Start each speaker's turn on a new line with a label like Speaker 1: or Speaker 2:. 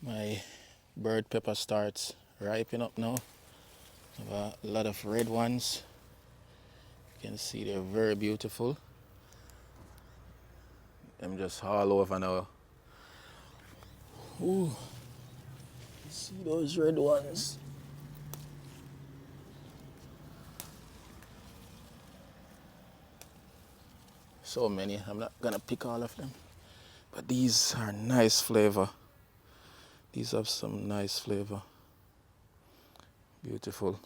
Speaker 1: My bird pepper starts ripening up now. I have a lot of red ones. You can see they're very beautiful. I'm just all over now. Ooh, see those red ones? So many. I'm not gonna pick all of them. But these are nice flavor. These have some nice flavor. Beautiful.